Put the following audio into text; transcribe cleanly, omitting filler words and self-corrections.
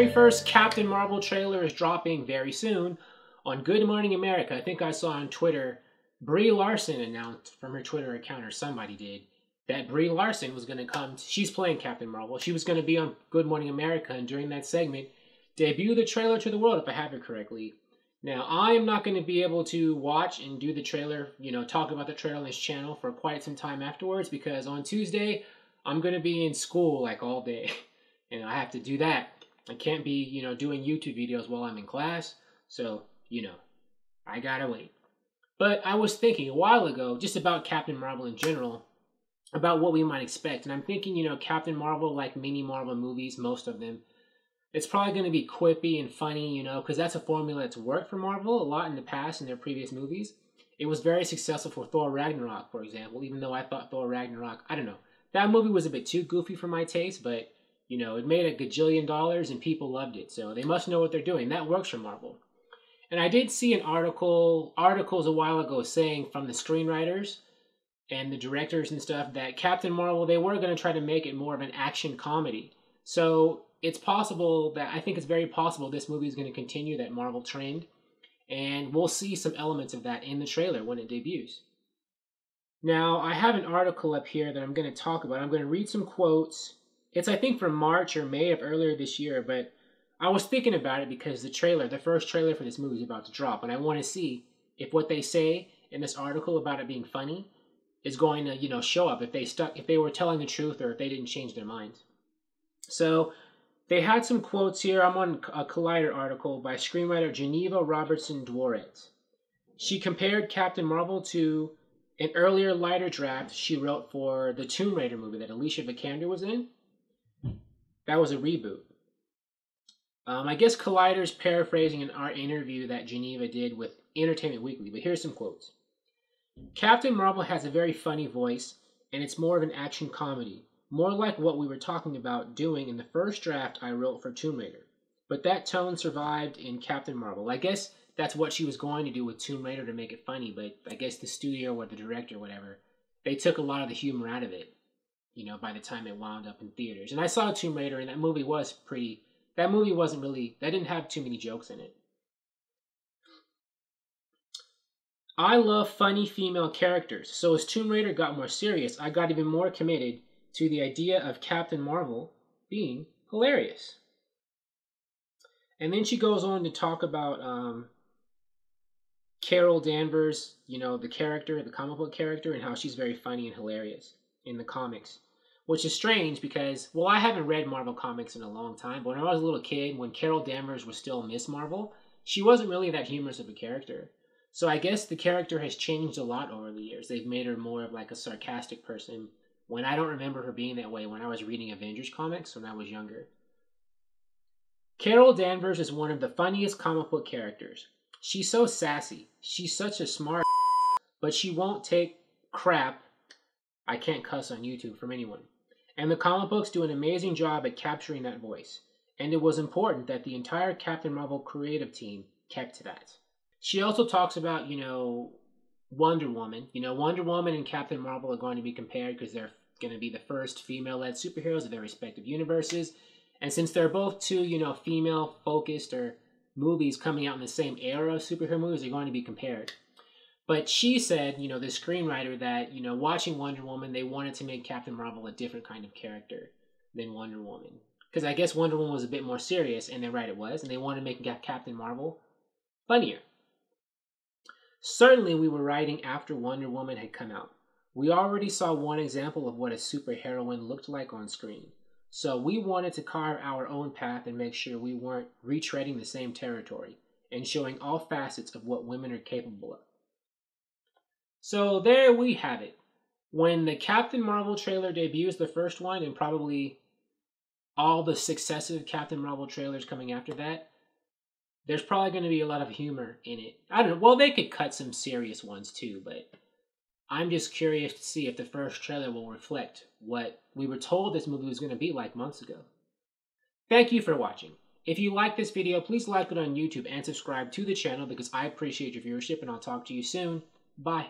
very first Captain Marvel trailer is dropping very soon on Good Morning America. I think I saw on Twitter, Brie Larson announced from her Twitter account, or somebody did, that Brie Larson was going to come. She's playing Captain Marvel. She was going to be on Good Morning America, and during that segment, debut the trailer to the world, if I have it correctly. Now, I am not going to be able to watch and do the trailer, talk about the trailer on this channel for quite some time afterwards, because on Tuesday, I'm going to be in school like all day, and I have to do that. I can't be, doing YouTube videos while I'm in class, so, I gotta wait. But I was thinking a while ago, just about Captain Marvel in general, about what we might expect, and I'm thinking, Captain Marvel, like mini Marvel movies, most of them, it's probably going to be quippy and funny, because that's a formula that's worked for Marvel a lot in the past in their previous movies. It was very successful for Thor Ragnarok, for example, even though I thought Thor Ragnarok, I don't know. That movie was a bit too goofy for my taste, but, it made a gajillion dollars and people loved it, so they must know what they're doing. That works for Marvel. And I did see an articles a while ago saying from the screenwriters and the directors and stuff that Captain Marvel, they were going to try to make it more of an action comedy. So it's possible that, I think it's very possible this movie is going to continue that Marvel trend, and we'll see some elements of that in the trailer when it debuts. Now, I have an article up here that I'm going to talk about. I'm going to read some quotes. It's, I think, from March or May of earlier this year, but I was thinking about it because the first trailer for this movie is about to drop, and I want to see if what they say in this article about it being funny is going to, show up, if they were telling the truth or if they didn't change their minds. So they had some quotes here. I'm on a Collider article by screenwriter Geneva Robertson Dworet. She compared Captain Marvel to an earlier lighter draft she wrote for the Tomb Raider movie that Alicia Vikander was in. That was a reboot. I guess Collider's paraphrasing our interview that Geneva did with Entertainment Weekly, but here's some quotes. Captain Marvel has a very funny voice, and it's more of an action comedy, more like what we were talking about doing in the first draft I wrote for Tomb Raider. But that tone survived in Captain Marvel. I guess that's what she was going to do with Tomb Raider to make it funny, but I guess the studio or the director or whatever, they took a lot of the humor out of it, by the time it wound up in theaters. And I saw Tomb Raider, and that movie didn't have too many jokes in it. I love funny female characters, so as Tomb Raider got more serious, I got even more committed to the idea of Captain Marvel being hilarious. And then she goes on to talk about Carol Danvers, the comic book character, and how she's very funny and hilarious in the comics. Which is strange because, I haven't read Marvel comics in a long time, but when I was a little kid, when Carol Danvers was still Miss Marvel, she wasn't really that humorous of a character. So I guess the character has changed a lot over the years. They've made her more of like a sarcastic person, when I don't remember her being that way when I was reading Avengers comics when I was younger. Carol Danvers is one of the funniest comic book characters. She's so sassy. She's such a smart but she won't take crap. I can't cuss on YouTube from anyone. And the comic books do an amazing job at capturing that voice. And it was important that the entire Captain Marvel creative team kept to that. She also talks about, Wonder Woman. Wonder Woman and Captain Marvel are going to be compared because they're going to be the first female-led superheroes of their respective universes. And since they're both two, female-focused or movies coming out in the same era of superhero movies, they're going to be compared. But she said, the screenwriter, that, watching Wonder Woman, they wanted to make Captain Marvel a different kind of character than Wonder Woman. Because I guess Wonder Woman was a bit more serious, and they're right, it was. And they wanted to make Captain Marvel funnier. Certainly, we were writing after Wonder Woman had come out. We already saw one example of what a superheroine looked like on screen. So we wanted to carve our own path and make sure we weren't retreading the same territory and showing all facets of what women are capable of. So there we have it. When the Captain Marvel trailer debuts, the first one, and probably all the successive Captain Marvel trailers coming after that, there's probably going to be a lot of humor in it. I don't know. Well, they could cut some serious ones too, but I'm just curious to see if the first trailer will reflect what we were told this movie was going to be like months ago. Thank you for watching. If you like this video, please like it on YouTube and subscribe to the channel because I appreciate your viewership, and I'll talk to you soon. Bye.